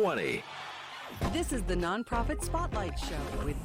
1220. This is the Nonprofit Spotlight Show with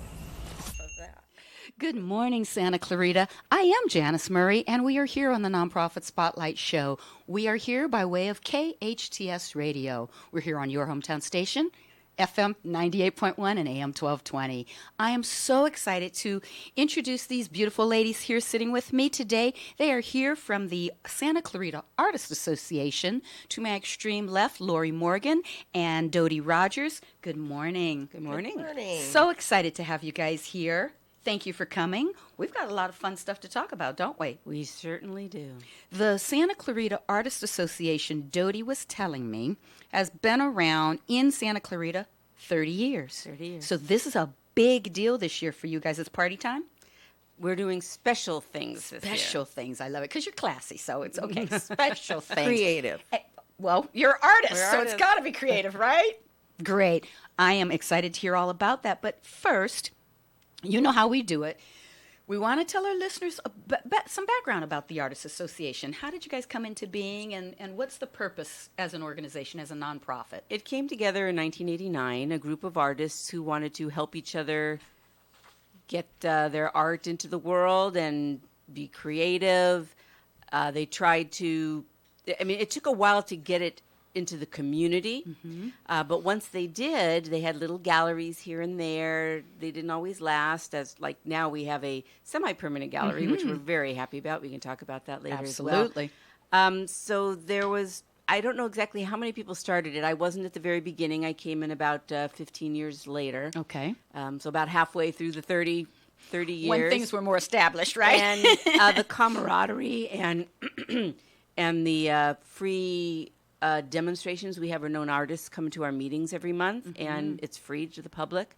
Good morning, Santa Clarita. I am Janice Murray, and we are here on the Nonprofit Spotlight Show. We are here by way of KHTS Radio. We're here on your hometown station, FM 98.1 and AM 1220. I am so excited to introduce these beautiful ladies here sitting with me today. They are here from the Santa Clarita Artist Association. To my extreme left, Lori Morgan and Dodie Rogers. Good morning. Good morning. Good morning. So excited to have you guys here. Thank you for coming. We've got a lot of fun stuff to talk about, don't we? We certainly do. The Santa Clarita Artist Association, Dodie was telling me, has been around in Santa Clarita 30 years. 30 years. So this is a big deal this year for you guys. It's party time? We're doing special things this year. Special things. I love it because you're classy, so it's okay. Special things. Creative. Well, you're artists, We're so artists. it's got to be creative, right? Great. I am excited to hear all about that. But first, you know how we do it. We want to tell our listeners some background about the Artists Association. How did you guys come into being, and what's the purpose as an organization, as a nonprofit? It came together in 1989, a group of artists who wanted to help each other get their art into the world and be creative. They tried to, it took a while to get it into the community, but once they did, they had little galleries here and there. They didn't always last, as like now we have a semi-permanent gallery, which we're very happy about. We can talk about that later Absolutely. as well. So there was, I don't know exactly how many people started it. I wasn't at the very beginning. I came in about 15 years later. Okay. So about halfway through the 30 years. When things were more established, right? And the camaraderie and the free demonstrations. We have our known artists come to our meetings every month, and it's free to the public.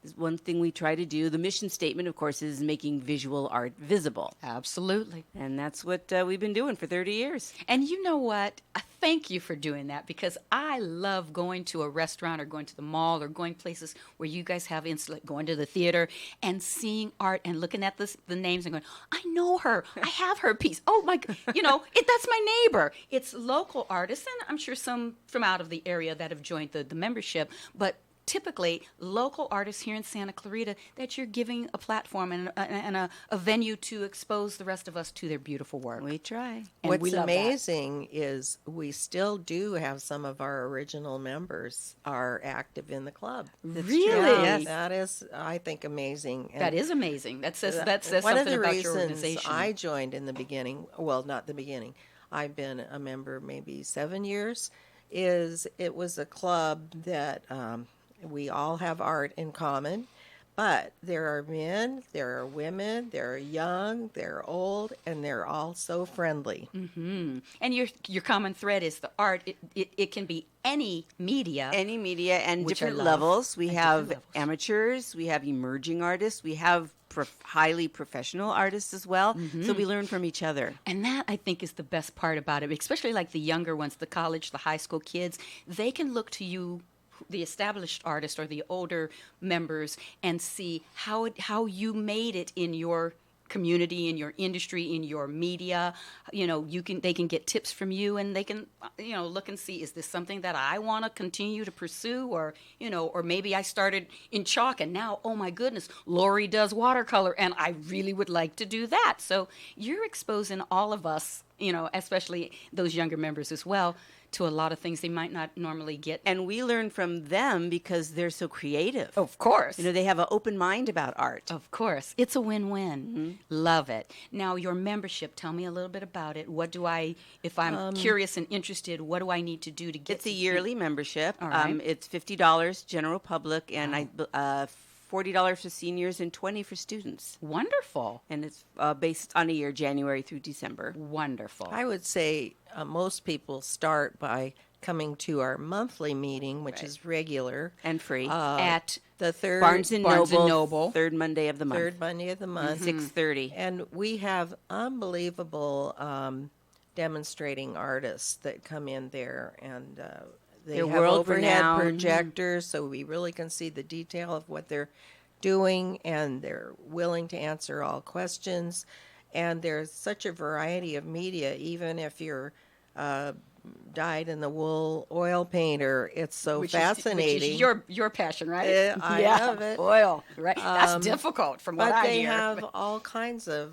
Is one thing we try to do. The mission statement, of course, is making visual art visible. Absolutely. And that's what we've been doing for 30 years. And you know what? Thank you for doing that, because I love going to a restaurant or going to the mall or going places where you guys have going to the theater and seeing art and looking at the names and going, I know her. I have her piece. Oh, my, that's my neighbor. It's local artists, and I'm sure some from out of the area that have joined the membership, but typically local artists here in Santa Clarita that you're giving a platform and a venue to expose the rest of us to their beautiful work. We try. And What's we love that. amazing is we still do have some of our original members are active in the club. Really? Yeah, Yes. that is, I think, amazing. And That is amazing. That says one something of the about your reasons organization. I joined in the beginning, well, not the beginning, I've been a member maybe 7 years, is it was a club that we all have art in common, but there are men, there are women, there are young, there are old, and they're all so friendly. And your common thread is the art. It can be any media. Any media and Which I different love. levels. We And have different levels. amateurs. We have emerging artists. We have highly professional artists as well. So we learn from each other. And that, I think, is the best part about it, especially like the younger ones, the college, the high school kids. They can look to you, the established artist or the older members, and see how you made it in your community, in your industry, in your media. They can get tips from you, and they can look and see, is this something that I want to continue to pursue, or maybe I started in chalk and now, oh my goodness, Lori does watercolor and I really would like to do that. So you're exposing all of us, especially those younger members as well, to a lot of things they might not normally get. And we learn from them because they're so creative. Of course. They have an open mind about art. Of course. It's a win-win. Love it. Now, your membership, tell me a little bit about it. If I'm curious and interested, what do I need to do to get It's a yearly membership. All right. It's $50 general public, and $40 for seniors and $20 for students. Wonderful. And it's based on a year, January through December. Wonderful. I would say most people start by coming to our monthly meeting, which is regular. And free. At The third Barnes and Barnes and Noble, Noble. third Monday of the month. third Monday of the month. 6:30. And we have unbelievable demonstrating artists that come in there, and they They're have overhead world-renowned. projectors, so we really can see the detail of what they're doing, and they're willing to answer all questions. And there's such a variety of media, even if you're dyed-in-the-wool oil painter. It's so which fascinating. is your passion, right? I love it. Oil, right? That's difficult from what But I they hear. have all kinds of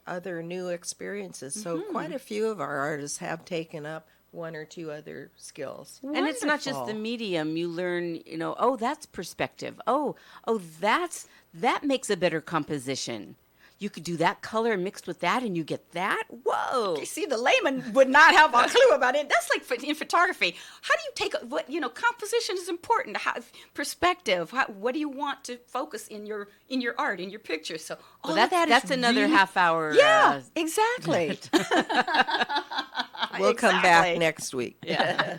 other new experiences. So quite a few of our artists have taken up one or two other skills. And it's not just the medium. You learn, oh, that's perspective. Oh, that makes a better composition. You could do that color mixed with that and you get that. Whoa. You see, the layman would not have a clue about it. That's like in photography. How do you take composition is important. Perspective. What do you want to focus in your art, in your picture? So all of that's another really, half hour. Yeah, exactly. We'll come back next week. Yeah.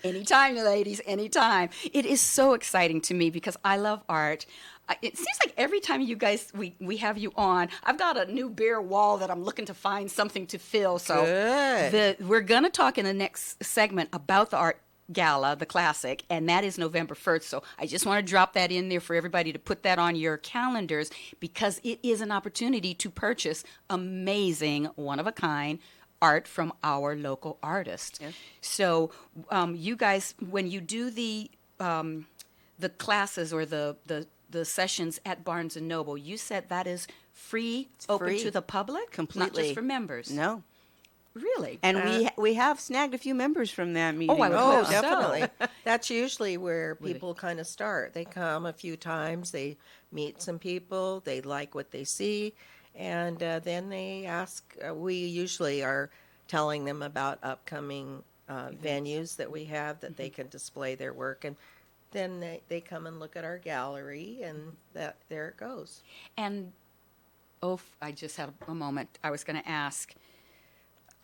Anytime, ladies, anytime. It is so exciting to me because I love art. It seems like every time you guys, we have you on, I've got a new bare wall that I'm looking to find something to fill. So we're going to talk in the next segment about the art gala, the classic, and that is November 1st. So I just want to drop that in there for everybody to put that on your calendars because it is an opportunity to purchase amazing, one-of-a-kind art from our local artists. Yes. So you guys, when you do the classes or the sessions at Barnes & Noble, you said that is free, open to the public? Completely. Not just for members? No. Really? And we have snagged a few members from that meeting. Oh, definitely. That's usually where people kind of start. They come a few times, they meet some people, they like what they see, and then they ask. We usually are telling them about upcoming venues that we have that they can display their work, and then they come and look at our gallery, and there it goes. And, I just had a moment. I was going to ask.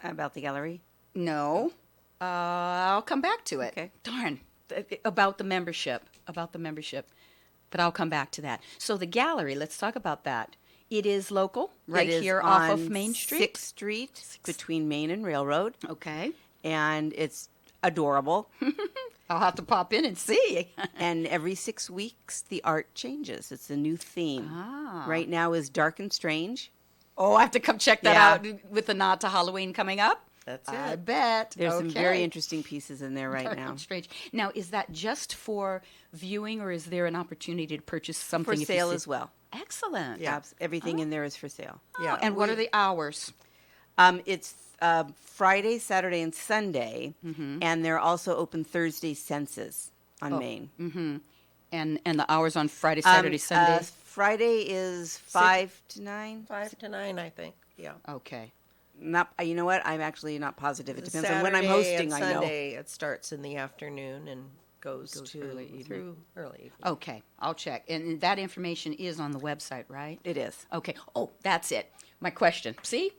About the gallery? No. I'll come back to it. Okay. Darn. About the membership. But I'll come back to that. So the gallery, let's talk about that. It is local, right here off of Main Street? 6th Street, between Main and Railroad. Okay. And it's adorable. I'll have to pop in and see. And every 6 weeks, the art changes. It's a new theme. Right now is Dark and Strange. Oh, I have to come check that out with the nod to Halloween coming up. That's it. I bet. There's some very interesting pieces in there right now. Strange. Now, is that just for viewing, or is there an opportunity to purchase something for sale as well? Excellent. Yeah, everything in there is for sale. Yeah. And what are the hours? It's Friday, Saturday, and Sunday, and they're also open Thursday census on Main. Mm-hmm. And the hours on Friday, Saturday, Sunday? Friday is 5 to 9. 5 to 9, I think. Yeah. Okay. You know what? I'm actually not positive. It depends on when I'm Saturday hosting. and I know. Sunday it starts in the afternoon and goes to through early evening. Okay, I'll check. And that information is on the website, right? It is. Okay. Oh, that's it. My question. See,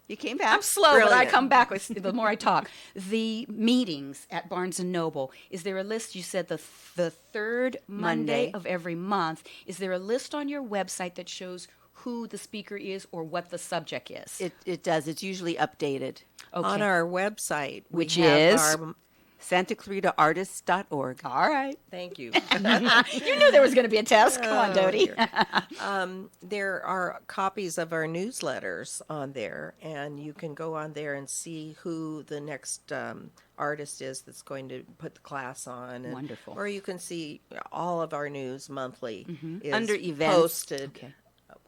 You came back. I'm slow, Brilliant. but I come back with the more I talk. The meetings at Barnes & Noble, is there a list? You said the third Monday of every month. Is there a list on your website that shows who the speaker is or what the subject is? It does. It's usually updated. Okay. On our website, Which we have is? our, SantaClaritaArtist.org. All right. thank you. You knew there was going to be a test. Come on, Dodie. There are copies of our newsletters on there, and you can go on there and see who the next artist is that's going to put the class on. And, Wonderful. Or you can see all of our news monthly is Under events.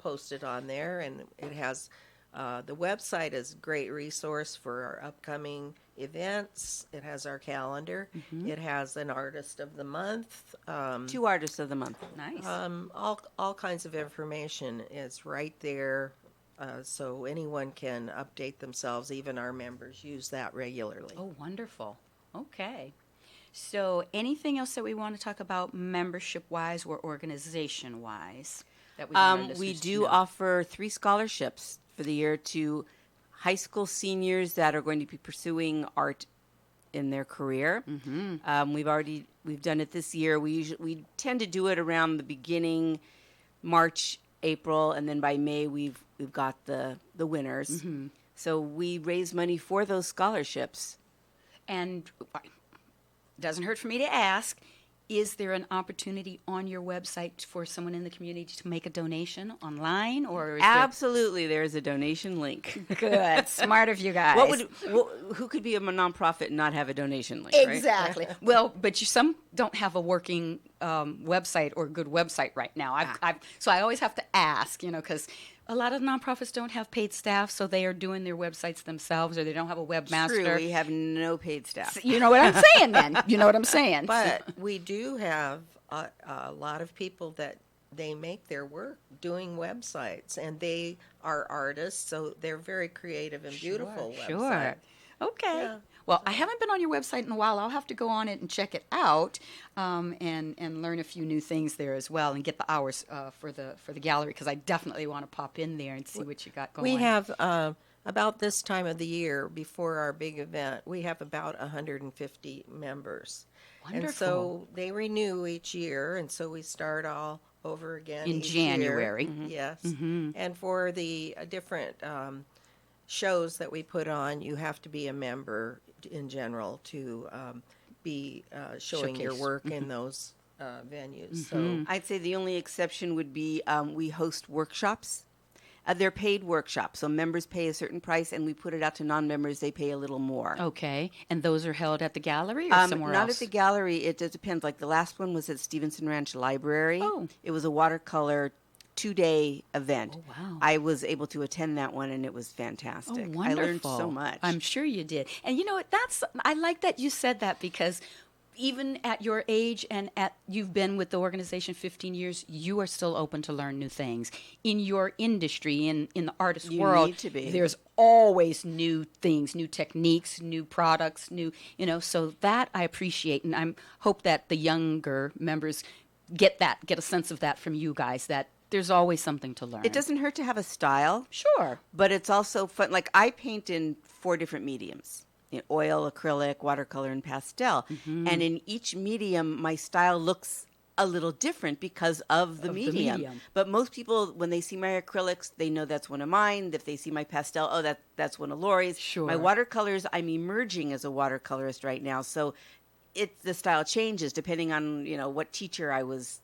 posted on there, and it has the website is a great resource for our upcoming events. It has our calendar. It has an artist of the month. 2 artists of the month. Nice. All kinds of information is right there, so anyone can update themselves. Even our members use that regularly. Oh, wonderful. Okay. So anything else that we want to talk about membership-wise or organization-wise? That we want our We listeners to do know? offer 3 scholarships for the year to high school seniors that are going to be pursuing art in their career. We've done it this year. We tend to do it around the beginning, March, April, and then by May we've got the winners. So we raise money for those scholarships. And it doesn't hurt for me to ask, is there an opportunity on your website for someone in the community to make a donation online, or is Absolutely, there's a donation link. Good, smart of you guys. Who could be a nonprofit and not have a donation link? Right? Exactly. Well, but some don't have a working website or good website right now. So I always have to ask, because a lot of nonprofits don't have paid staff, so they are doing their websites themselves, or they don't have a webmaster. True, we have no paid staff. You know what I'm saying, then? You know what I'm saying? But we do have a lot of people that they make their work doing websites, and they are artists, so they're very creative and beautiful websites. Sure. Okay. Yeah. Well, I haven't been on your website in a while. I'll have to go on it and check it out, and learn a few new things there as well, and get the hours for the gallery, because I definitely want to pop in there and see what you got going. We have about this time of the year, before our big event, we have about 150 members. Wonderful. And so they renew each year, and so we start all over again In each January. year. Mm-hmm. Yes. Mm-hmm. And for the different shows that we put on, you have to be a member in general to be showing your Showcase. work in those venues. So I'd say the only exception would be we host workshops. They're paid workshops, so members pay a certain price, and we put it out to non-members. They pay a little more. Okay, and those are held at the gallery or somewhere Not else? at the gallery. It just depends. Like the last one was at Stevenson Ranch Library. Oh. It was a watercolor 2-day event. Oh, wow. I was able to attend that one, and it was fantastic. Oh, I wonderful. learned so much. I'm sure you did. And you know what? I like that you said that, because even at your age and you've been with the organization 15 years, you are still open to learn new things. In your industry, in the artist You world, need to be. there's always new things, new techniques, new products, so that I appreciate. And I hope that the younger members get a sense of that from you guys, that there's always something to learn. It doesn't hurt to have a style. Sure. But it's also fun. Like I paint in 4 different mediums. Oil, acrylic, watercolor, and pastel. Mm-hmm. And in each medium, my style looks a little different because of the medium. But most people, when they see my acrylics, they know that's one of mine. If they see my pastel, that's one of Lori's. Sure. My watercolors, I'm emerging as a watercolorist right now. So the style changes depending on, what teacher I was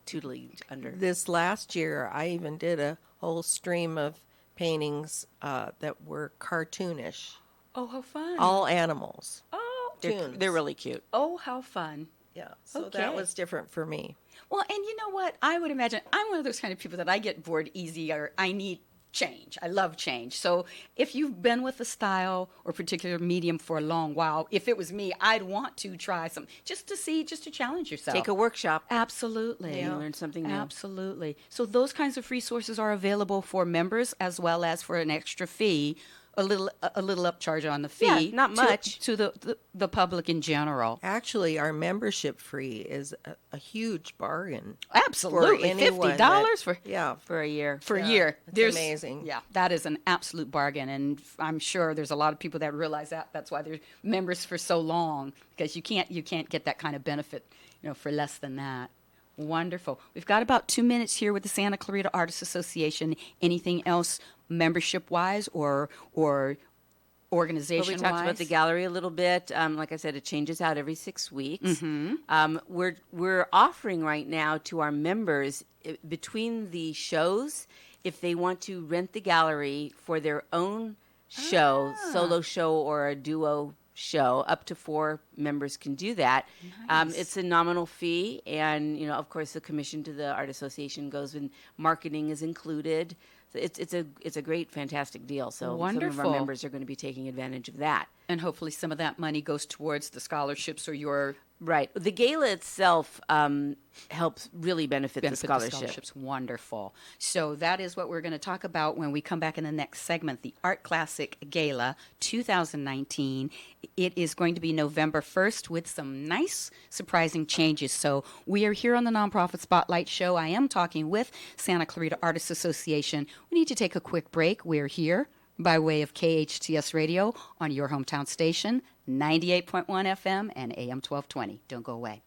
tutoring under. this last year, I even did a whole stream of paintings that were cartoonish. Oh, how fun. All animals. Oh, They're really cute. Oh, how fun. Yeah, so that Okay. was different for me. Well, and you know what? I would imagine I'm one of those kind of people that I get bored easy, or I need change. I love change. So if you've been with a style or particular medium for a long while, if it was me, I'd want to try some just to challenge yourself. Take a workshop. Absolutely. And learn something new. Absolutely. So those kinds of resources are available for members as well as for an extra fee. A little upcharge on the fee. Yeah, not much. To the public in general. Actually, our membership fee is a huge bargain. Absolutely. anyone $50 for For a year. a Yeah, year. it's amazing. Yeah, that is an absolute bargain, and I'm sure there's a lot of people that realize that. That's why they're members for so long, because you can't get that kind of benefit, for less than that. Wonderful. We've got about 2 minutes here with the Santa Clarita Artist Association. Anything else membership-wise or organization-wise? Well, we talked about the gallery a little bit. Like I said, it changes out every 6 weeks. Mm-hmm. We're offering right now to our members between the shows, if they want to rent the gallery for their own show, solo show or a duo show, up to 4 members can do that. Nice. It's a nominal fee, and of course the commission to the Art Association goes when marketing is included. So it's a great, fantastic deal. So some of Wonderful. our members are going to be taking advantage of that. And hopefully some of that money goes towards the scholarships or your Right. The gala itself helps really benefit the scholarship. Wonderful. So that is what we're going to talk about when we come back in the next segment, the Art Classic Gala 2019. It is going to be November 1st with some nice, surprising changes. So we are here on the Nonprofit Spotlight Show. I am talking with Santa Clarita Artist Association. We need to take a quick break. We're here by way of KHTS Radio on your hometown station, 98.1 FM and AM 1220. Don't go away.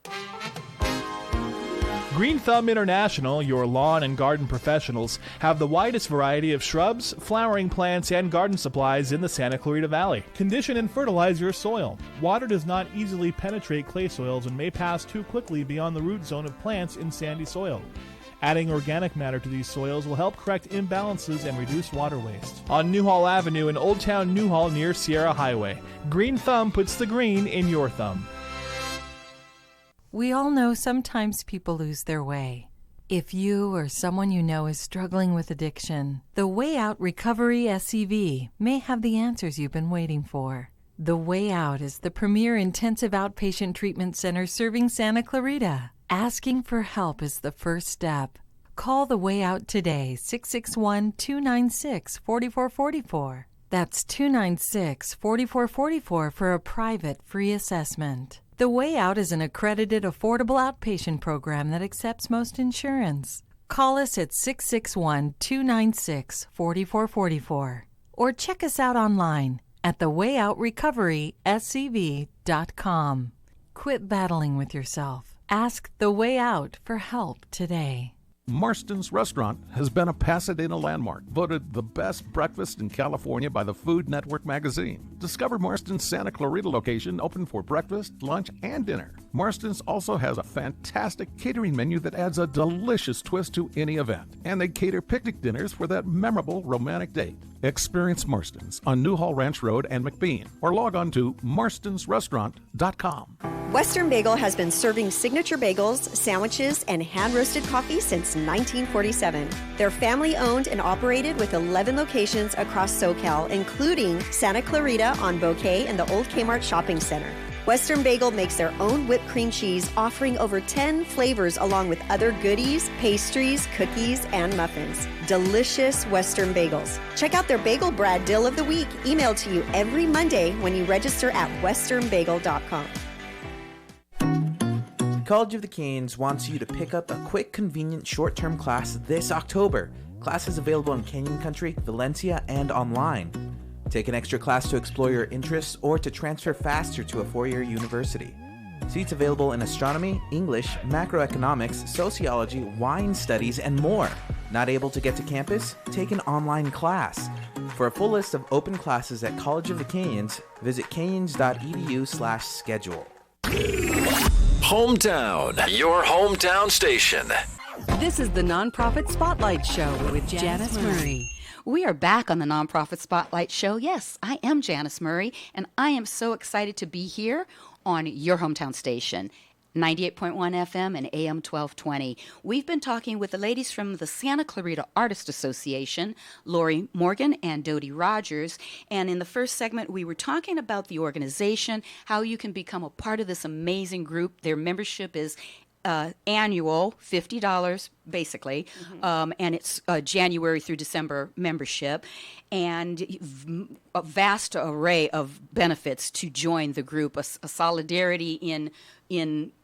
Green Thumb International, your lawn and garden professionals, have the widest variety of shrubs, flowering plants, and garden supplies in the Santa Clarita Valley. Condition and fertilize your soil. Water does not easily penetrate clay soils and may pass too quickly beyond the root zone of plants in sandy soil. Adding organic matter to these soils will help correct imbalances and reduce water waste. On Newhall Avenue in Old Town Newhall near Sierra Highway, Green Thumb puts the green in your thumb. We all know sometimes people lose their way. If you or someone you know is struggling with addiction, the Way Out Recovery SCV may have the answers you've been waiting for. The Way Out is the premier intensive outpatient treatment center serving Santa Clarita. Asking for help is the first step. Call The Way Out today, 661-296-4444. That's 296-4444 for a private free assessment. The Way Out is an accredited, affordable outpatient program that accepts most insurance. Call us at 661-296-4444 or check us out online at thewayoutrrecoveryscv.com. Quit battling with yourself. Ask The Way Out for help today. Marston's Restaurant has been a Pasadena landmark, voted the best breakfast in California by the Food Network magazine. Discover Marston's Santa Clarita location, open for breakfast, lunch, and dinner. Marston's also has a fantastic catering menu that adds a delicious twist to any event. And they cater picnic dinners for that memorable romantic date. Experience Marston's on Newhall Ranch Road and McBean, or log on to marstonsrestaurant.com. Western Bagel has been serving signature bagels, sandwiches, and hand-roasted coffee since 1947. They're family-owned and operated with 11 locations across SoCal, including Santa Clarita on Bouquet and the Old Kmart Shopping Center. Western Bagel makes their own whipped cream cheese, offering over 10 flavors along with other goodies, pastries, cookies, and muffins. Delicious Western Bagels. Check out their Bagel Bread Deal of the Week, emailed to you every Monday when you register at westernbagel.com. College of the Canes wants you to pick up a quick, convenient, short-term class this October. Classes available in Canyon Country, Valencia, and online. Take an extra class to explore your interests or to transfer faster to a four-year university. Seats available in astronomy, English, macroeconomics, sociology, wine studies, and more. Not able to get to campus? Take an online class. For a full list of open classes at College of the Canyons, visit canyons.edu/schedule. Hometown, your hometown station. This is the Nonprofit Spotlight Show with Janice Murray. We are back on the Nonprofit Spotlight Show. Yes, I am Janice Murray, and I am so excited to be here on your hometown station, 98.1 FM and AM 1220. We've been talking with the ladies from the Santa Clarita Artist Association, Lori Morgan and Dodie Rogers. And in the first segment, we were talking about the organization, how you can become a part of this amazing group. Their membership is annual, $50 basically, and it's January through December membership, and a vast array of benefits to join the group, a solidarity in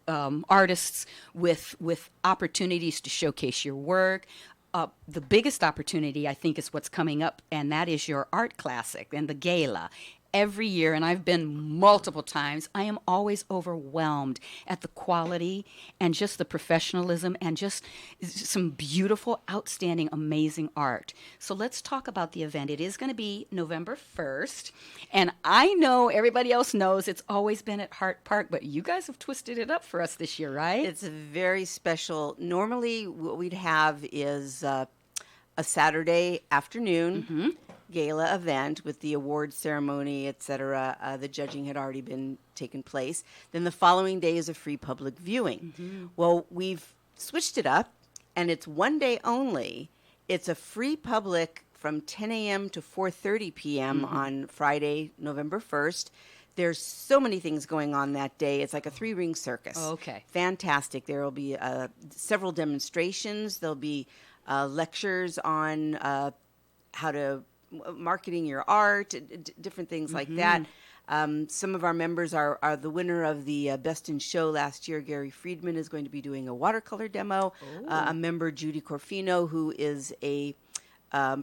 artists with opportunities to showcase your work. The biggest opportunity, I think, is what's coming up, and that is your art classic and the gala. Every year, and I've been multiple times, I am always overwhelmed at the quality and just the professionalism and just some beautiful, outstanding, amazing art. So let's talk about the event. It is going to be November 1st, and I know everybody else knows it's always been at Hart Park, but you guys have twisted it up for us this year, right? It's very special. Normally, what we'd have is a Saturday afternoon gala event with the award ceremony, etc. The judging had already been taken place. Then the following day is a free public viewing. Well, we've switched it up, and it's one day only. It's a free public from 10 a.m. to 4:30 p.m. on Friday, November 1st. There's so many things going on that day. It's like a three-ring circus. Okay. Fantastic. There will be several demonstrations. There'll be lectures on how to marketing your art, different things like that. Some of our members are the winner of the Best in Show last year. Gary Friedman is going to be doing a watercolor demo. A member, Judy Corfino, who is a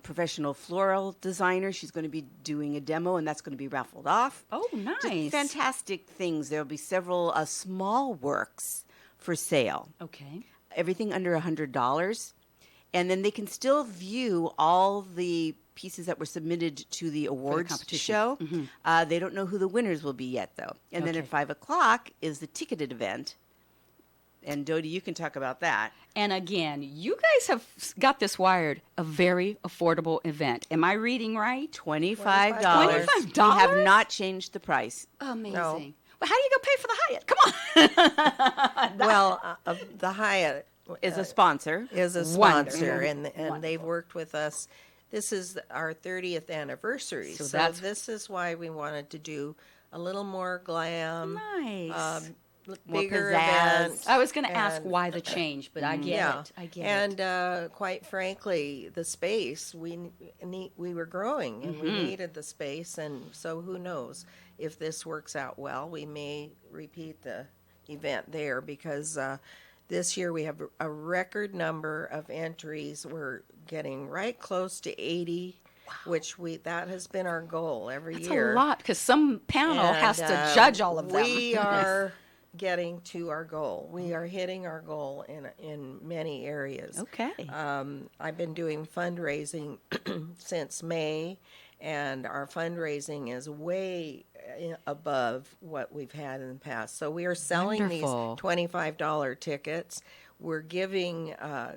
professional floral designer. She's going to be doing a demo, and that's going to be raffled off. Oh, nice. Just fantastic things. There will be several small works for sale. Okay. everything under $100. And then they can still view all the pieces that were submitted to the awards show. They don't know who the winners will be yet, though. And then at 5 o'clock is the ticketed event. And Dodie, you can talk about that. And again, you guys have got this wired, a very affordable event. Am I reading right? $25. $25? We have not changed the price. Amazing. No. Well, how do you go pay for the Hyatt? Come on. Well, the Hyatt Is a sponsor. is a sponsor, and they've worked with us. This is our 30th anniversary, so this is why we wanted to do a little more glam, Nice. bigger pizzazz. event. I was going to ask why the change, but I get it. I get it. And quite frankly, the space we were growing, and we needed the space, and so who knows if this works out well, we may repeat the event there because this year we have a record number of entries. We're getting right close to 80. Which that has been our goal every year. That's a lot because some panel has to judge all of them. We are getting to our goal. We are hitting our goal in many areas. Okay. I've been doing fundraising since May, and our fundraising is way above what we've had in the past. So we are selling these $25 tickets. We're giving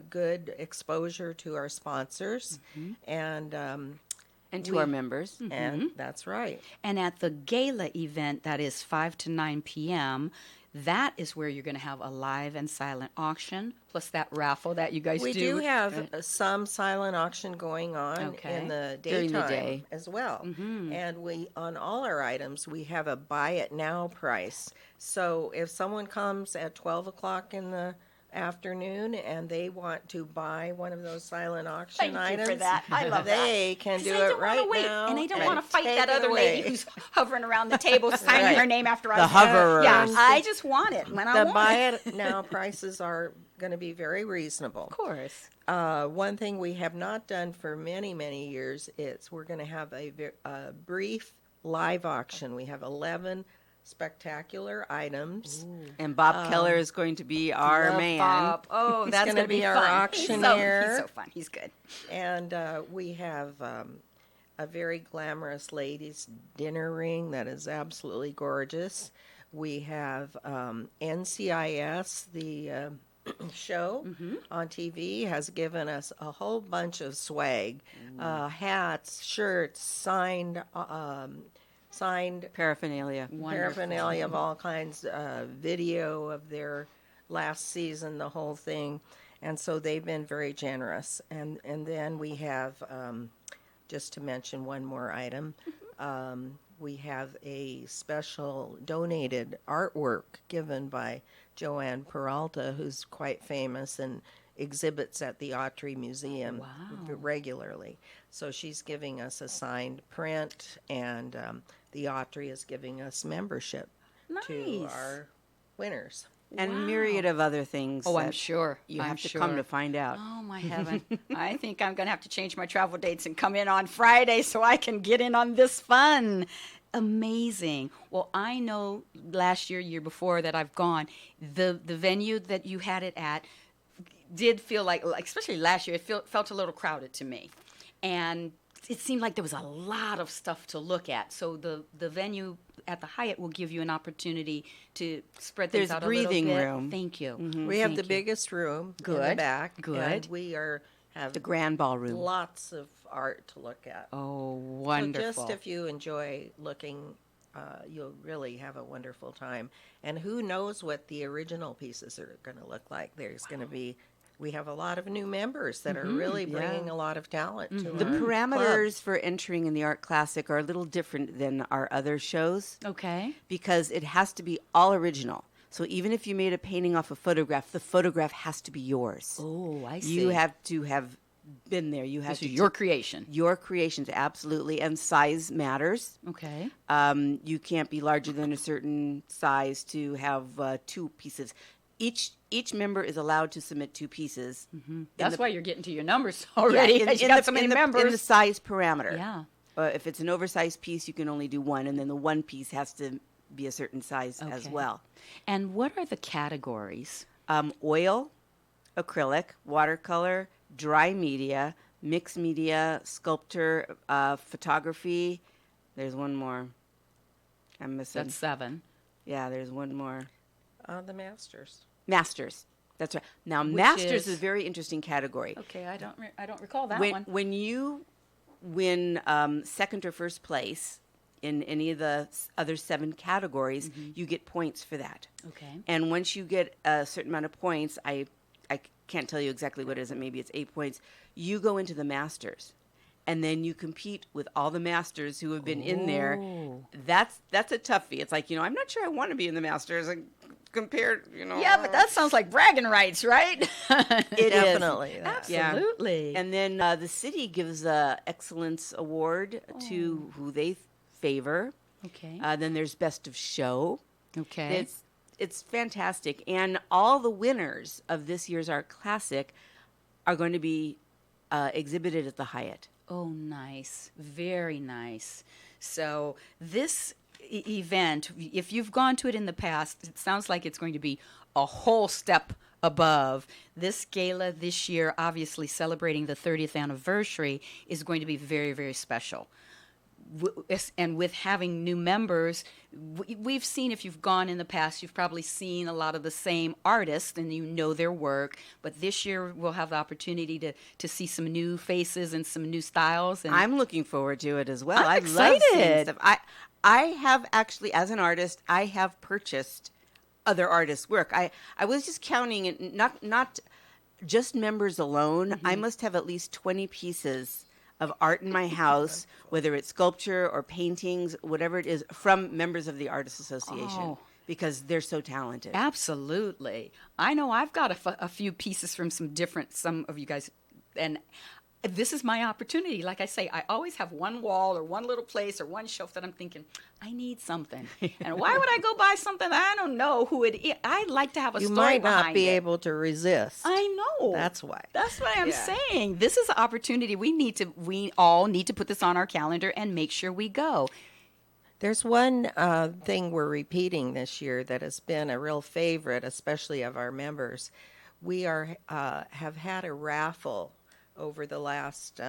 good exposure to our sponsors and to our members. And that's right. And at the gala event, that is 5 to 9 p.m., that is where you're going to have a live and silent auction, plus that raffle that you guys do. We do have some silent auction going on in the daytime during the day as well. And we, on all our items, we have a buy it now price. So if someone comes at 12 o'clock in the afternoon and they want to buy one of those silent auction items, for that. I love they can do it right wait, now. And I don't want to fight that other lady who's hovering around the table signing her name after the hoverers. Yeah, I just want it when I want the buy it. it now prices are going to be very reasonable. Of course. One thing we have not done for many, many years is we're going to have a brief live auction. We have 11 spectacular items. And Bob Keller is going to be our man. Bob. Oh, that's going to be our fun. auctioneer. He's so fun. He's good. And we have a very glamorous ladies' dinner ring that is absolutely gorgeous. We have NCIS, the show on TV, has given us a whole bunch of swag, hats, shirts, signed paraphernalia. Paraphernalia of all kinds, video of their last season, the whole thing. And so they've been very generous. And then we have, just to mention one more item, we have a special donated artwork given by Joanne Peralta, who's quite famous and exhibits at the Autry Museum regularly. So she's giving us a signed print, and the Autry is giving us membership to our winners. And a myriad of other things. Oh, I'm sure. You have to come to find out. Oh, my heaven. I think I'm going to have to change my travel dates and come in on Friday so I can get in on this fun. Amazing. Well, I know last year before that I've gone, the venue that you had it at did feel like, especially last year, it felt a little crowded to me. And it seemed like there was a lot of stuff to look at. So the venue at the Hyatt will give you an opportunity to spread things out a little bit. There's breathing room. Thank you. We have the biggest room in the back. Good. And we have the grand ballroom. Lots of art to look at. Oh, wonderful. So just if you enjoy looking, you'll really have a wonderful time. And who knows what the original pieces are going to look like. There's going to be... We have a lot of new members that are really bringing a lot of talent to The our parameters club. for entering in the Art Classic are a little different than our other shows. Okay. Because it has to be all original. So even if you made a painting off a photograph, the photograph has to be yours. Oh, I see. You have to have been there. You have This to is your creation. Your creations, absolutely. And size matters. Okay. You can't be larger than a certain size to have 2 pieces. Each member is allowed to submit 2 pieces. That's why you're getting to your numbers already. Yeah, you got so many members. In the size parameter. Yeah. If it's an oversized piece, you can only do 1, and then the 1 piece has to be a certain size as well. And what are the categories? Oil, acrylic, watercolor, dry media, mixed media, sculpture, photography. There's one more. I'm missing. That's 7. Yeah, there's one more. The Masters. Masters. That's right. Now, Which Masters is is a very interesting category. Okay, I don't recall that when, one. When you win second or first place in any of the other 7 categories, you get points for that. Okay. And once you get a certain amount of points, I can't tell you exactly what it is, maybe it's 8 points, you go into the Masters. And then you compete with all the Masters who have been in there. That's a toughie. It's like, I'm not sure I want to be in the Masters compared, Yeah, but that sounds like bragging rights, right? It Definitely. is. Absolutely. Yeah. And then the city gives a excellence award to who they favor. Okay. Then there's best of show. Okay. It's fantastic. And all the winners of this year's Art Classic are going to be exhibited at the Hyatt. Oh, nice. Very nice. So this event, if you've gone to it in the past, it sounds like it's going to be a whole step above. This gala this year, obviously celebrating the 30th anniversary, is going to be very, very special. And with having new members, we've seen, if you've gone in the past, you've probably seen a lot of the same artists and you know their work. But this year we'll have the opportunity to see some new faces and some new styles. And I'm looking forward to it as well. I'm I excited. love seeing stuff. I have actually, as an artist, I have purchased other artists' work. I was just counting it, not just members alone. I must have at least 20 pieces of art in my house, whether it's sculpture or paintings, whatever it is, from members of the Artist Association, because they're so talented. Absolutely. I know I've got a few pieces from some of you guys, and this is my opportunity. Like I say, I always have one wall or one little place or one shelf that I'm thinking, I need something. And why would I go buy something that I don't know who it is? I like to have a You story might behind not be it. able to resist. I know. That's why. That's what I'm saying. This is an opportunity. We all need to put this on our calendar and make sure we go. There's one thing we're repeating this year that has been a real favorite, especially of our members. We have had a raffle over the last,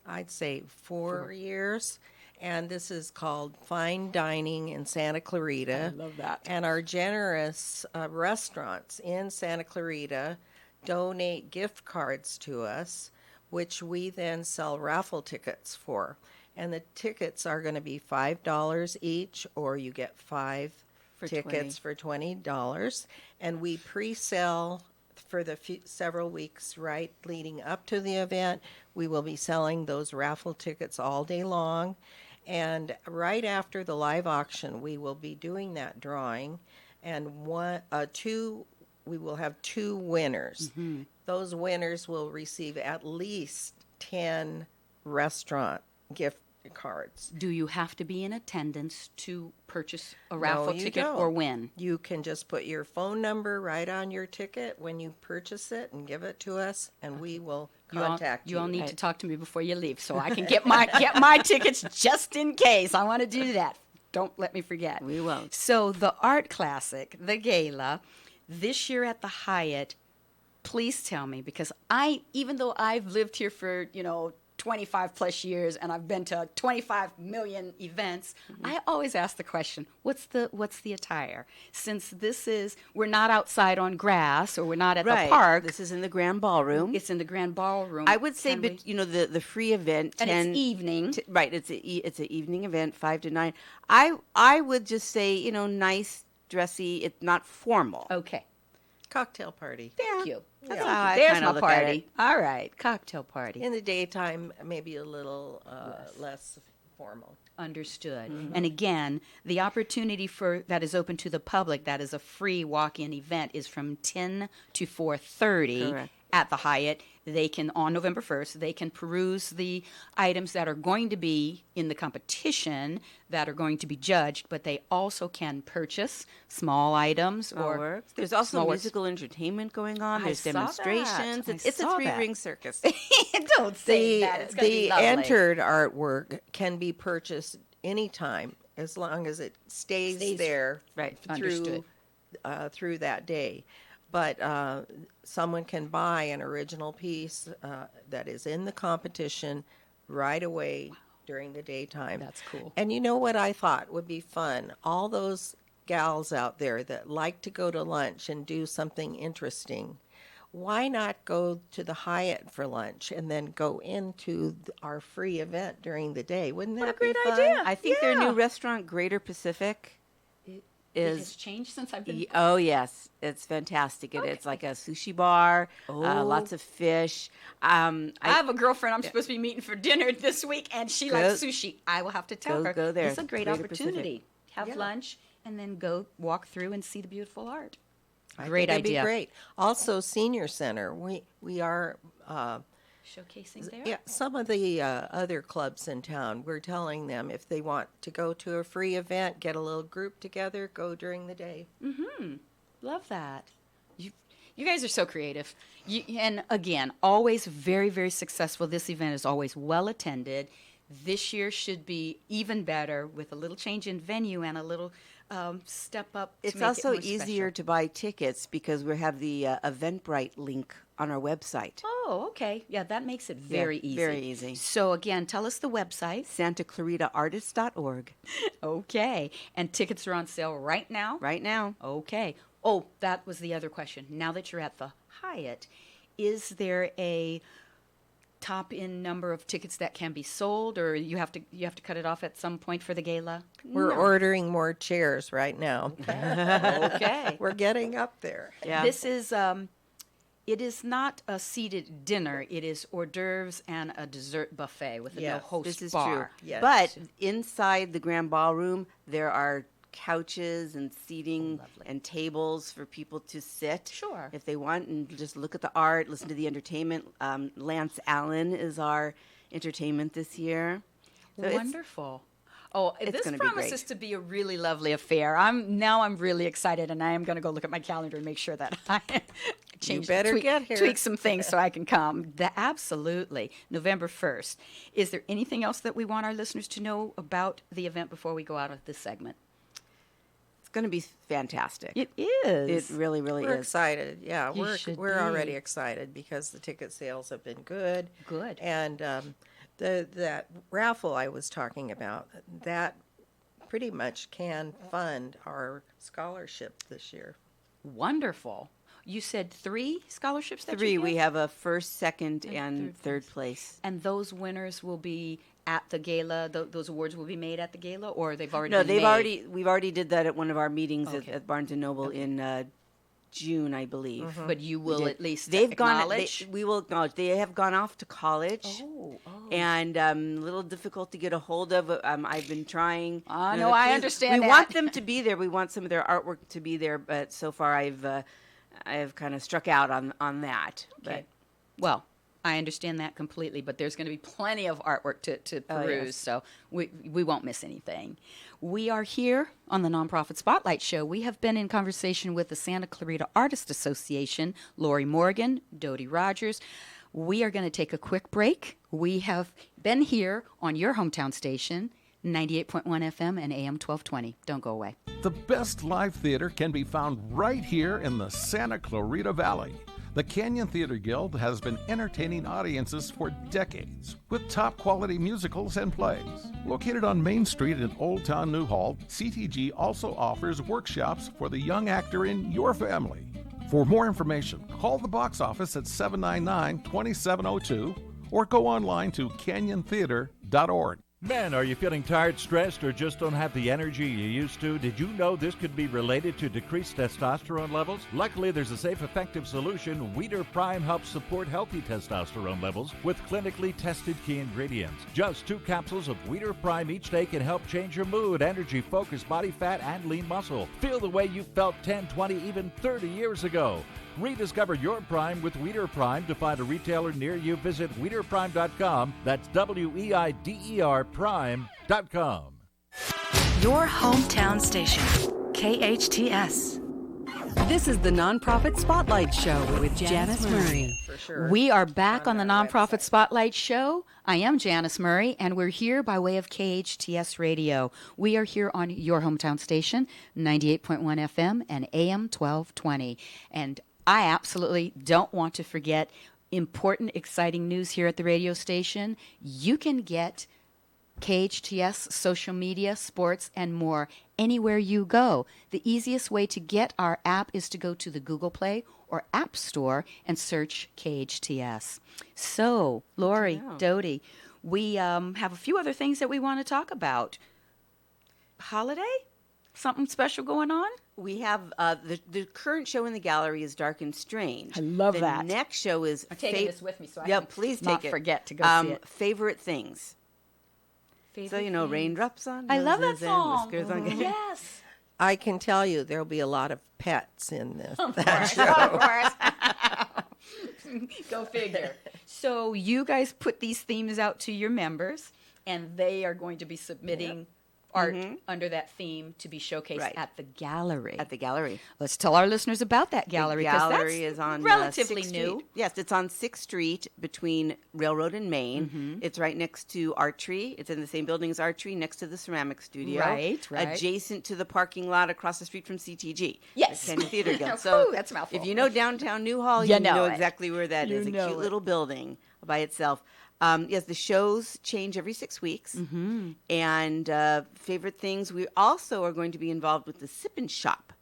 I'd say, 4 years. And this is called Fine Dining in Santa Clarita. I love that. And our generous restaurants in Santa Clarita donate gift cards to us, which we then sell raffle tickets for. And the tickets are going to be $5 each, or you get 5 tickets for $20. And we pre-sell for the several weeks leading up to the event. We will be selling those raffle tickets all day long. And right after the live auction, we will be doing that drawing. And we will have 2 winners. Mm-hmm. Those winners will receive at least 10 restaurant gift cards. Do you have to be in attendance to purchase a raffle ticket don't. or win? You can just put your phone number right on your ticket when you purchase it and give it to us, and we will contact you. You all need to talk to me before you leave so I can get my tickets just in case. I want to do that. Don't let me forget. We won't. So the Art Classic, the gala, this year at the Hyatt, please tell me, because even though I've lived here for, 25 plus years and I've been to 25 million events, I always ask the question, what's the attire? Since we're not outside on grass or we're not at the park. This is in the Grand Ballroom. It's in the Grand Ballroom. I would say, the free event, and it's evening. It's an evening event, 5 to 9. I would just say, nice, dressy. It's not formal. Okay. Cocktail party. Thank you. That's how I There's kinda my look at party. it. All right, cocktail party. In the daytime, maybe a little less formal. Understood. And again, the opportunity that is open to the public, that is a free walk-in event, is from 10 to 4:30 Correct. at the Hyatt. They can, on November 1st, they can peruse the items that are going to be in the competition that are going to be judged, but they also can purchase small items or there's also small musical entertainment going on. I There's saw demonstrations. that. It's a I saw 3-ring circus. Don't say that. It's gonna be The lovely. entered artwork can be purchased anytime as long as it stays there right. through that day. but someone can buy an original piece that is in the competition right away during the daytime. That's cool. And you know what I thought would be fun? All those gals out there that like to go to lunch and do something interesting, why not go to the Hyatt for lunch and then go into our free event during the day? Wouldn't that be fun? I think their new restaurant, Greater Pacific, It is has changed since I've been. Oh yes, it's fantastic. It's like a sushi bar, lots of fish. I have a girlfriend I'm supposed to be meeting for dinner this week, and she likes sushi. I will have to tell her. Go there. It's a great Greater opportunity. Pacific. Have lunch and then go walk through and see the beautiful art. I Great think idea. It'd be great. Also, Senior Center. We are Showcasing there. yeah. Some of the other clubs in town. We're telling them if they want to go to a free event, get a little group together, go during the day. Love that. You guys are so creative. And again, always very, very successful. This event is always well attended. This year should be even better with a little change in venue and a little step up. It's also easier to buy tickets because we have the Eventbrite link on our website. Oh, okay. Yeah, that makes it very easy. Very easy. So again, tell us the website. SantaClaritaArtist.org. Okay. And tickets are on sale right now? Right now. Okay. Oh, that was the other question. Now that you're at the Hyatt, is there a top in number of tickets that can be sold, or you have to cut it off at some point for the gala? We're ordering more chairs right now. Okay. We're getting up there. Yeah. This is it is not a seated dinner. It is hors d'oeuvres and a dessert buffet with a no host This is bar. true. Yes. But inside the grand ballroom, there are couches and seating and tables for people to sit Sure. if they want and just look at the art, listen to the entertainment. Lance Allen is our entertainment this year. So Wonderful. Oh, it's this gonna be promises great. to be a really lovely affair. I'm really excited, and I am going to go look at my calendar and make sure that I tweak some things so I can come. Absolutely. November 1st. Is there anything else that we want our listeners to know about the event before we go out of this segment? It's going to be fantastic. It is. It really, really We're is. excited. Yeah, You should we're be. already excited because the ticket sales have been good. Good. And that raffle I was talking about, that pretty much can fund our scholarship this year. Wonderful. You said 3 scholarships that 3. you We give? have a first, second, and third place. And those winners will be at the gala. Those awards will be made at the gala, or they've already No, been made? we've already did that at one of our meetings Okay. at Barnes and Noble in June, I believe. But you will did. at least They've acknowledge. we will acknowledge. They have gone off to college. Oh. And a little difficult to get a hold of. I've been trying. No, I understand We that. want them to be there. We want some of their artwork to be there. But so far, I've kind of struck out on that. Okay. Well, I understand that completely, but there's going to be plenty of artwork to peruse, yes. so we won't miss anything. We are here on the Nonprofit Spotlight Show. We have been in conversation with the Santa Clarita Artist Association, Lori Morgan, Dodie Rogers. We are going to take a quick break. We have been here on your hometown station, 98.1 FM and AM 1220. Don't go away. The best live theater can be found right here in the Santa Clarita Valley. The Canyon Theater Guild has been entertaining audiences for decades with top quality musicals and plays. Located on Main Street in Old Town Newhall, CTG also offers workshops for the young actor in your family. For more information, call the box office at 799-2702 or go online to canyontheater.org. Men, are you feeling tired, stressed, or just don't have the energy you used to? Did you know this could be related to decreased testosterone levels? Luckily, there's a safe, effective solution. Weeder Prime helps support healthy testosterone levels with clinically tested key ingredients. Just 2 capsules of Weeder Prime each day can help change your mood, energy, focus, body fat, and lean muscle. Feel the way you felt 10, 20, even 30 years ago. Rediscover your Prime with Weeder Prime. To find a retailer near you, visit WeederPrime.com. That's WEIDER Prime.com. Your hometown station, KHTS. This is the Nonprofit Spotlight Show with Janice Murray. For sure. We are back on the that Nonprofit website. Spotlight Show. I am Janice Murray, and we're here by way of KHTS Radio. We are here on your hometown station, 98.1 FM and AM 1220. And I absolutely don't want to forget important, exciting news here at the radio station. You can get KHTS, social media, sports, and more anywhere you go. The easiest way to get our app is to go to the Google Play or App Store and search KHTS. So, Lori, Dodie, we have a few other things that we want to talk about. Holiday? Something special going on? We have the current show in the gallery is Dark and Strange. I love that. The next show is I'm taking this with me so I yeah, can please not take it. forget to go see it. Favorite things. So, you know, raindrops on I love that noses and song. whiskers on Yes. I can tell you there'll be a lot of pets in this. Go figure. So you guys put these themes out to your members, and they are going to be submitting art under that theme to be showcased at the gallery. At the gallery. Let's tell our listeners about that gallery. The 'cause gallery that's is on relatively 6th new. Street. Yes, it's on 6th Street between Railroad and Main. It's right next to Archery. It's in the same building as Archery, next to the ceramic studio. Right. Adjacent to the parking lot across the street from CTG. Yes. Canyon Theater Guild. Ooh, So that's a mouthful. if you know downtown Newhall, You you know know it. exactly where that is. A know cute it. little building by itself. Yes, the shows change every 6 weeks. And favorite things, we also are going to be involved with the Sip and Shop,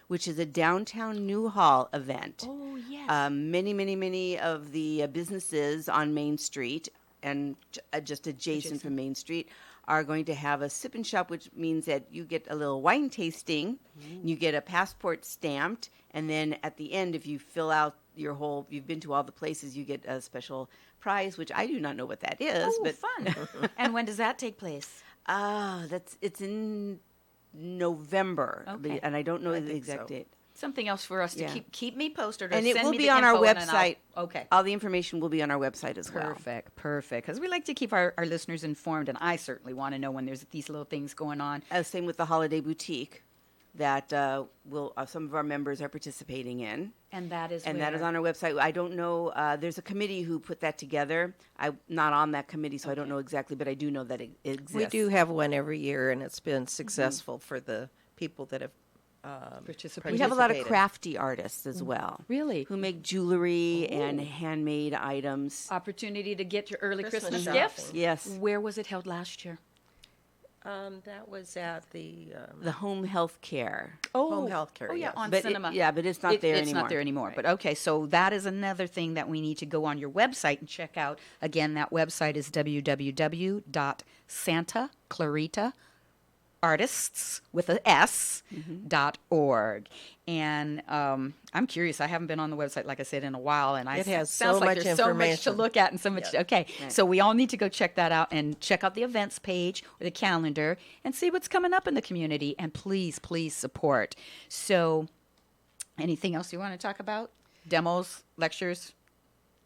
which is a downtown Newhall event. Oh, yes. Many of the businesses on Main Street and just adjacent from Main Street are going to have a Sip and Shop, which means that you get a little wine tasting, you get a passport stamped, and then at the end, if you fill out you've been to all the places, you get a special prize, which I do not know what that is. Oh, but fun. And when does that take place? It's in November, Okay. and I don't know the exact date. Something else for us to keep me posted, or And it send will me be the on our info and then website. Okay. All the information will be on our website as well. Perfect. Because we like to keep our listeners informed, and I certainly want to know when there's these little things going on. Same with the Holiday Boutique that some of our members are participating in. And that is that is on our website. I don't know. There's a committee who put that together. I'm not on that committee, so I don't know exactly, but I do know that it exists. We do have one every year, and it's been successful for the people that have participated. We have a lot of crafty artists as well. Really? Who make jewelry and handmade items. Opportunity to get your early Christmas shopping. gifts? Yes. Where was it held last year? That was at the home health care. home health care. Oh, yeah, yes. on But cinema. but it's not there anymore. It's not there anymore. But okay, so that is another thing that we need to go on your website and check out. Again, that website is www.santaclaritaartists.org. And I'm curious. I haven't been on the website, like I said, in a while, and It has sounds so like much there's so much to information. look at and so much. Okay, so we all need to go check that out and check out the events page or the calendar and see what's coming up in the community. And please support. So, anything else you want to talk about? Demos, lectures.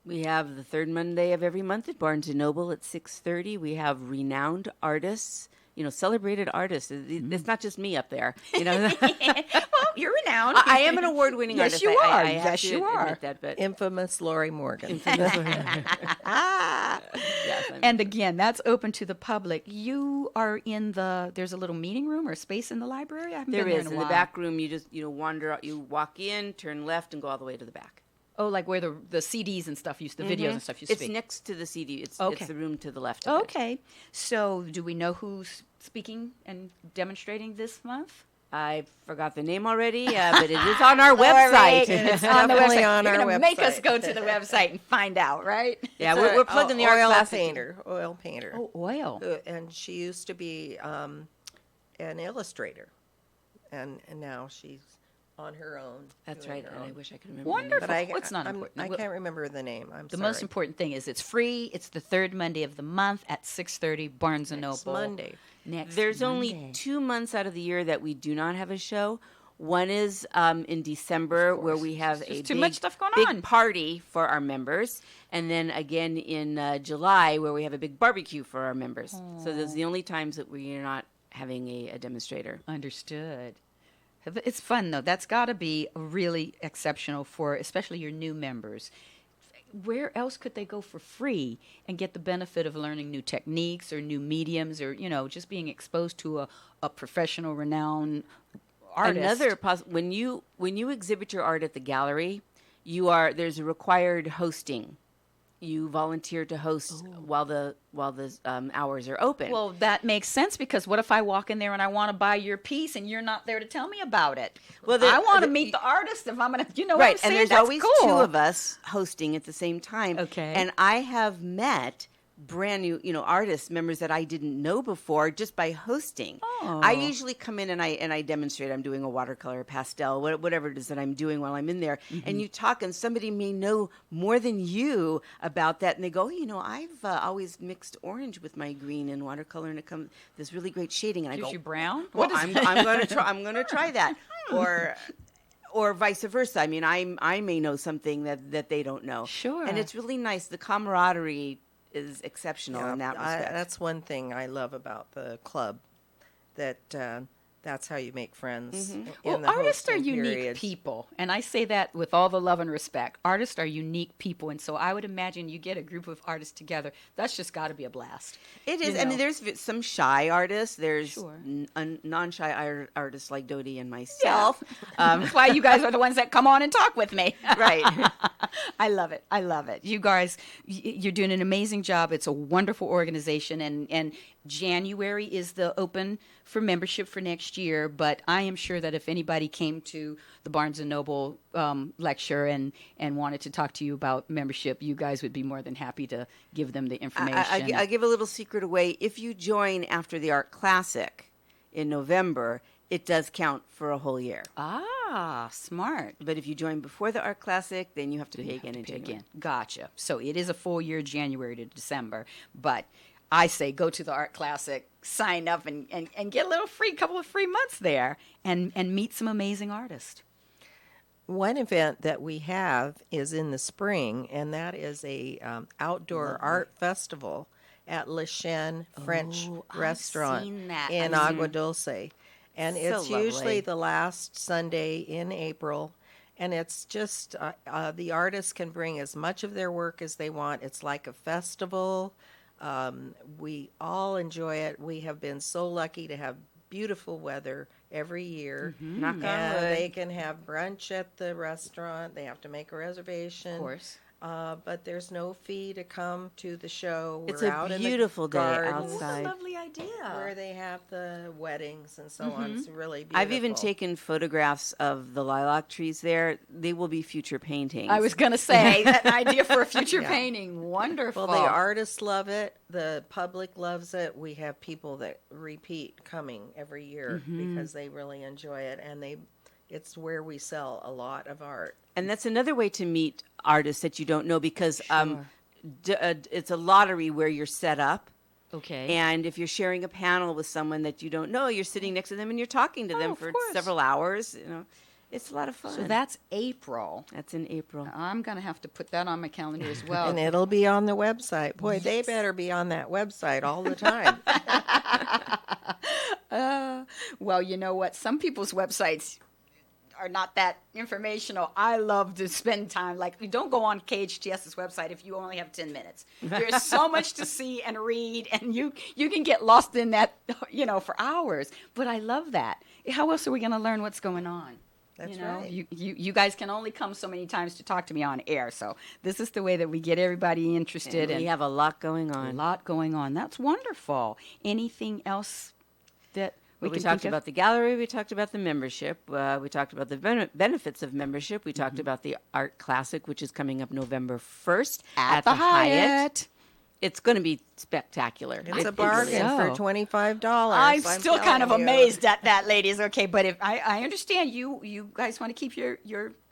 We have the third Monday of every month at Barnes & Noble at 6:30. We have renowned artists, celebrated artists. It's not just me up there. Well, you're renowned. I am an award-winning Yes, artist. you are. I have Yes, to you are. admit that, but infamous Lori Morgan. And again, that's open to the public. You are there's a little meeting room or space in the library? I haven't there been there is. in a In while. the back room, you just wander out. You walk in, turn left, and go all the way to the back. Oh, like where the CDs and stuff the videos and stuff used to It's be. next to the CD. It's Okay. the room to the left of it. Okay. So do we know who's speaking and demonstrating this month? I forgot the name already, but it is on our website. It's definitely on You're our gonna website. make us go to the website and find out, right? Yeah, we're plugging the art oil class. painter. Oh, oil. And she used to be an illustrator, and now she's on her own. That's doing right. her And I own. wish I could remember. Wonderful. But It's not important. I can't remember the name. I'm The sorry. most important thing is it's free. It's the third Monday of the month at 6:30, Barnes & Noble. Monday. There's only 2 months out of the year that we do not have a show. One is in December, where we have There's a too big, much stuff going big on. party for our members, and then again in July, where we have a big barbecue for our members. So those are the only times that we are not having a demonstrator. Understood. It's fun, though. That's got to be really exceptional for especially your new members. Where else could they go for free and get the benefit of learning new techniques or new mediums or, just being exposed to a professional, renowned artist? When you exhibit your art at the gallery, there's a required hosting. You volunteer to host while the hours are open. Well, that makes sense, because what if I walk in there and I want to buy your piece and you're not there to tell me about it? Well, I want to meet the artist if I'm going to, what I'm right, saying? and there's That's always cool. 2 of us hosting at the same time. Okay. And I have met brand new, artist members that I didn't know before just by hosting. Oh. I usually come in and I demonstrate. I'm doing a watercolor, pastel, whatever it is that I'm doing while I'm in there. Mm-hmm. And you talk, and somebody may know more than you about that, and they go, I've always mixed orange with my green and watercolor, and it comes this really great shading. And I Gives go, you brown? well, I'm going to try. I'm going to try that. Or vice versa. I mean, I may know something that they don't know. Sure. And it's really nice. The camaraderie is exceptional in that respect. That's one thing I love about the club, that that's how you make friends. Mm-hmm. In the Artists are hosting unique period. people, and I say that with all the love and respect. Artists are unique people, and so I would imagine you get a group of artists together. That's just got to be a blast. It is. I mean, there's some shy artists. There's Sure. non-shy artists like Dodie and myself. That's why you guys are the ones that come on and talk with me. Right. I love it. I love it. You guys, you're doing an amazing job. It's a wonderful organization, and January is the open for membership for next year. But I am sure that if anybody came to the Barnes & Noble lecture and wanted to talk to you about membership, you guys would be more than happy to give them the information. I give a little secret away. If you join after the Art Classic in November, it does count for a whole year. Ah, smart. But if you join before the Art Classic, then you have to pay again in January. Gotcha. So it is a full year, January to December. But I say go to the Art Classic, sign up, and get a little couple of free months there, and meet some amazing artists. One event that we have is in the spring, and that is a outdoor art festival at Le Chien French Restaurant seen that. in Agua Dulce. And So it's lovely. usually the last Sunday in April. And it's just, the artists can bring as much of their work as they want. It's like a festival. We all enjoy it. We have been so lucky to have beautiful weather every year. Knock on And wood. they can have brunch at the restaurant. They have to make a reservation. Of course. But there's no fee to come to the show. It's We're a out beautiful in the day gardens outside. Lovely idea. where they have the weddings and so on. It's really beautiful. I've even taken photographs of the lilac trees there. They will be future paintings. I was going to say, that idea for a future painting. Wonderful. Well, the artists love it. The public loves it. We have people that repeat coming every year because they really enjoy it, and it's where we sell a lot of art. And that's another way to meet artists that you don't know, because it's a lottery where you're set up. Okay. And if you're sharing a panel with someone that you don't know, you're sitting next to them and you're talking to them of for course. several hours. It's a lot of fun. So that's April. That's in April. I'm going to have to put that on my calendar as well. And it'll be on the website. Boy, they better be on that website all the time. Well, you know what? Some people's websites are not that informational. I love to spend time. Like, don't go on KHTS's website if you only have 10 minutes. There's so much to see and read, and you can get lost in that, for hours. But I love that. How else are we going to learn what's going on? That's right. You guys can only come so many times to talk to me on air. So this is the way that we get everybody interested. And we have a lot going on. A lot going on. That's wonderful. Anything else that we can talked think of? about the gallery. We talked about the membership. We talked about the benefits of membership. We talked about the Art Classic, which is coming up November 1st at the Hyatt. It's going to be spectacular. It's a bargain for $25. I'm still kind of telling you. amazed at that, ladies. Okay, but if I understand you guys want to keep your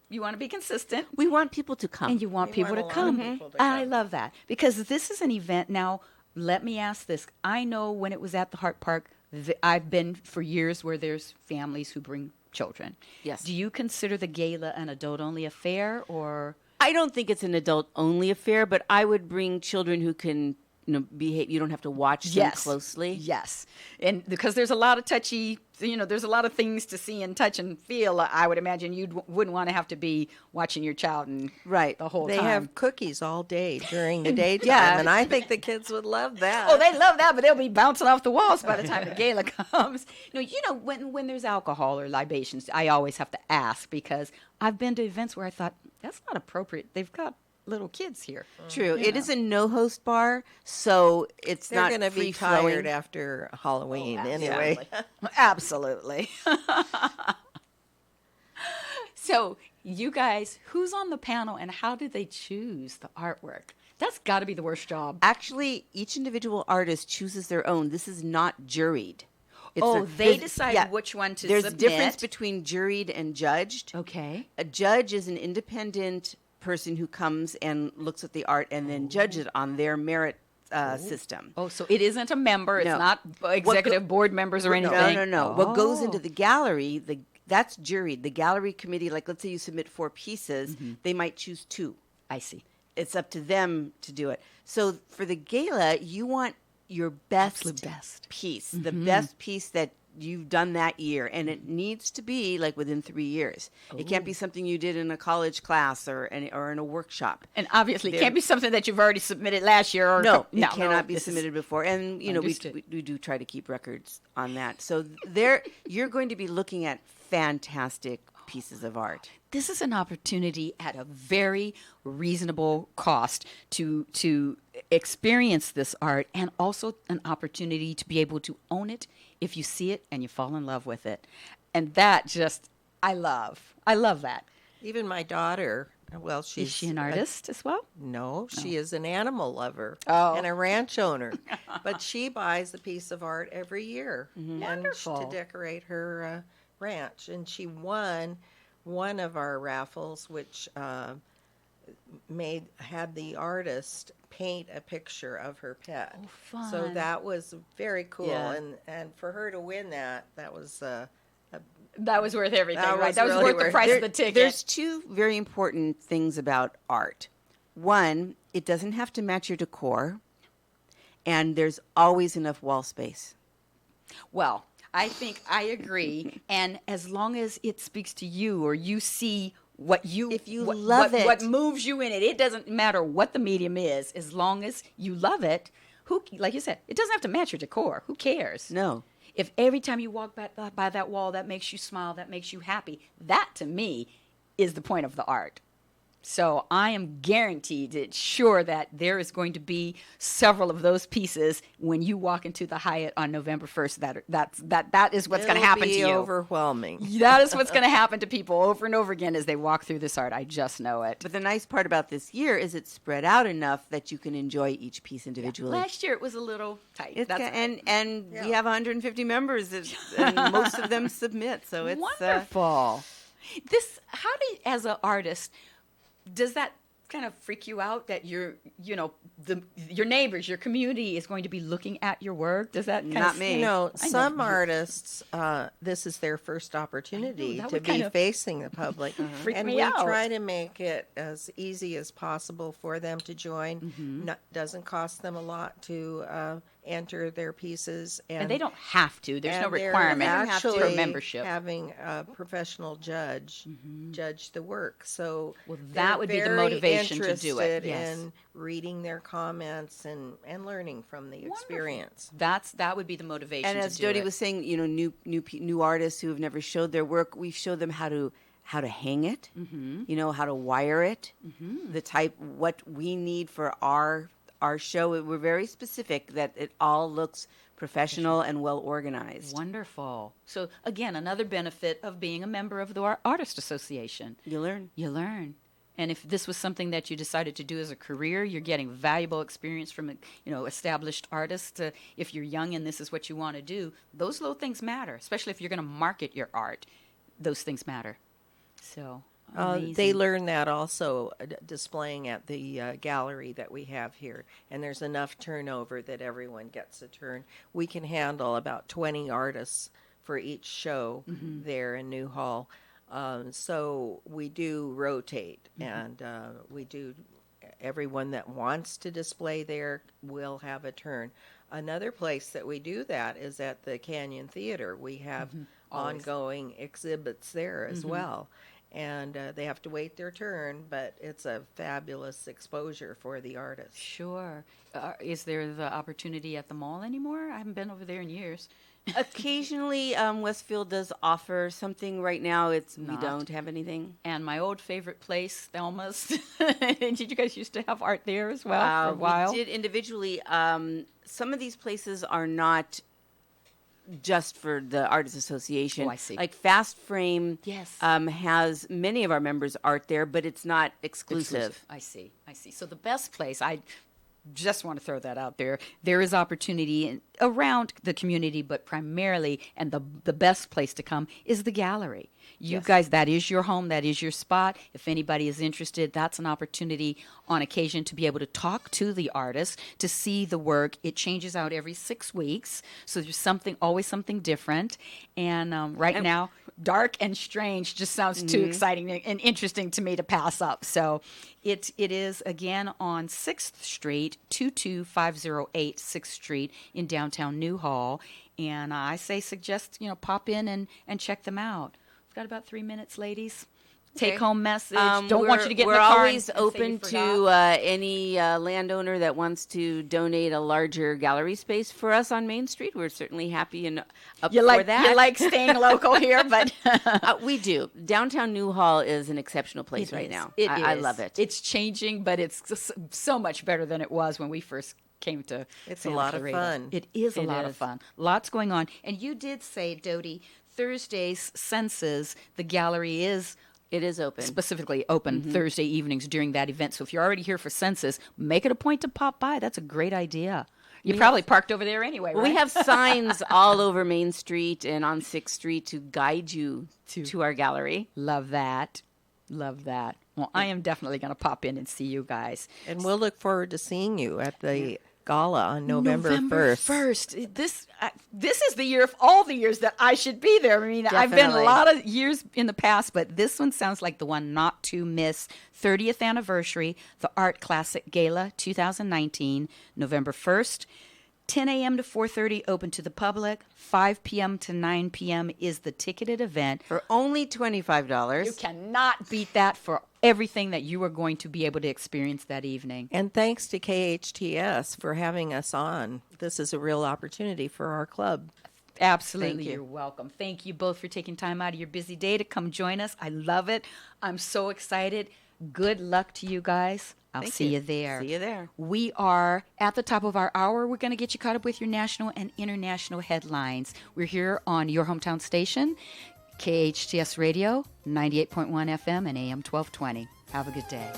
you want to be consistent. We want people to come. And you want people to want a lot come. of people to And I come. love that. Because this is an event. Now, let me ask this. I know when it was at the Hart Park, I've been for years where there's families who bring children. Yes. Do you consider the gala an adult-only affair, or? I don't think it's an adult-only affair, but I would bring children who can behave. You don't have to watch them closely. Yes, and because there's a lot of touchy, there's a lot of things to see and touch and feel. I would imagine you wouldn't want to have to be watching your child and the whole time. They have cookies all day during the daytime, and I think the kids would love that. Oh, they love that, but they'll be bouncing off the walls by the time the gala comes. When there's alcohol or libations, I always have to ask, because I've been to events where I thought, that's not appropriate. They've got little kids here. True. It is a no-host bar, so They're not going to be tired after Halloween anyway. Absolutely. So, you guys, who's on the panel and how do they choose the artwork? That's got to be the worst job. Actually, each individual artist chooses their own. This is not juried. They decide which one to submit. There's a difference between juried and judged. Okay. A judge is an independent person who comes and looks at the art and then judges it on their merit system. Oh, so it isn't a member. It's not executive board members or anything. No. What goes into the gallery, that's juried. The gallery committee, like let's say you submit 4 pieces, they might choose 2. I see. It's up to them to do it. So for the gala, you want your best piece, the best piece that you've done that year, and it needs to be like within 3 years. It can't be something you did in a college class or in a workshop. And obviously, it can't be something that you've already submitted last year. Or it cannot be submitted before. And we do try to keep records on that. So you're going to be looking at fantastic pieces of art. This is an opportunity at a very reasonable cost to experience this art, and also an opportunity to be able to own it if you see it and you fall in love with it. And that just, I love that. Even my daughter, is she an artist as well? No, she is an animal lover and a ranch owner. But she buys a piece of art every year to decorate her ranch. And she won one of our raffles, which had the artist paint a picture of her pet. Oh, fun. So that was very cool. Yeah. And for her to win that was that was worth everything, right? That was worth the price of the ticket. There's 2 very important things about art. One, it doesn't have to match your decor, and there's always enough wall space. Well, I think I agree. And as long as it speaks to you, or you see what moves you in it, it doesn't matter what the medium is, as long as you love it. Like you said, it doesn't have to match your decor. Who cares? No. If every time you walk by that wall, that makes you smile, that makes you happy, that to me is the point of the art. So I am guaranteed, sure that there is going to be several of those pieces when you walk into the Hyatt on November 1st. That is what's going to happen to you. It'll be overwhelming. That is what's going to happen to people over and over again as they walk through this art. I just know it. But the nice part about this year is it's spread out enough that you can enjoy each piece individually. Yeah. Last year it was a little tight. We have 150 members, and most of them submit. So it's wonderful. As an artist, does that kind of freak you out that your neighbors, your community is going to be looking at your work? Does that not me? Some artists, this is their first opportunity to be facing the public, and we try to make it as easy as possible for them to join. Doesn't cost them a lot to enter their pieces, and they don't have to. There's no requirement for membership. Having a professional judge judge the work, so that would be the motivation to do it. In reading their comments and learning from the experience. That would be the motivation. And as Jody was saying, new artists who have never showed their work, we show them how to hang it, how to wire it, the type, what we need for our show. We're very specific that it all looks professional and well organized. Wonderful. So again, another benefit of being a member of the Artist Association. You learn. And if this was something that you decided to do as a career, you're getting valuable experience from established artists. If you're young and this is what you want to do, those little things matter, especially if you're going to market your art. Those things matter. So they learn that also displaying at the gallery that we have here. And there's enough turnover that everyone gets a turn. We can handle about 20 artists for each show there in New Hall. So we do rotate, and we do everyone that wants to display there will have a turn. Another place that we do that is at the Canyon Theater. We have ongoing exhibits there as well. And they have to wait their turn, but it's a fabulous exposure for the artists. Sure. Is there the opportunity at the mall anymore? I haven't been over there in years. Occasionally, Westfield does offer something. Right now, we don't have anything. And my old favorite place, Thelma's. Did you guys used to have art there as well for a while? We did individually. Some of these places are not just for the Artist Association. Oh, I see. Like Fast Frame Yes. has many of our members' art there, but it's not exclusive. I see. So the best place, I just want to throw that out there, there is opportunity around the community, but primarily, and the best place to come is the gallery. You guys, that is your home, that is your spot. If anybody is interested, that's an opportunity on occasion to be able to talk to the artist, to see the work. It changes out every 6 weeks, so there's always something different. And now, Dark and Strange just sounds too exciting and interesting to me to pass up. So it is, again, on 6th Street, 22508 6th Street in downtown Newhall. And I suggest, pop in and check them out. We've got about 3 minutes, ladies. Take home message. Don't want you to get in the car. We're always open to any landowner that wants to donate a larger gallery space for us on Main Street. We're certainly happy and up for that. You like staying local here, but we do. Downtown Newhall is an exceptional place right now. I love it. It's changing, but it's so much better than it was when we first came to It's a lot of fun. It is a lot of fun. Lots going on. And you did say, Dodie, Thursdays, Senses, the gallery is open. Specifically open Thursday evenings during that event. So if you're already here for Census, make it a point to pop by. That's a great idea. You probably parked over there anyway, right? We have signs all over Main Street and on 6th Street to guide you to our gallery. Love that. Well, I am definitely going to pop in and see you guys. And we'll look forward to seeing you at the gala on November 1st. This is the year of all the years that I should be there. I mean, I've been a lot of years in the past, but this one sounds like the one not to miss. 30th anniversary, the Art Classic Gala 2019, November 1st. 10 a.m. to 4:30, open to the public. 5 p.m. to 9 p.m. is the ticketed event. For only $25. You cannot beat that for everything that you are going to be able to experience that evening. And thanks to KHTS for having us on. This is a real opportunity for our club. Absolutely. You're welcome. Thank you both for taking time out of your busy day to come join us. I love it. I'm so excited. Good luck to you guys. I'll see you there. See you there. We are at the top of our hour. We're going to get you caught up with your national and international headlines. We're here on your hometown station, KHTS Radio, 98.1 FM and AM 1220. Have a good day.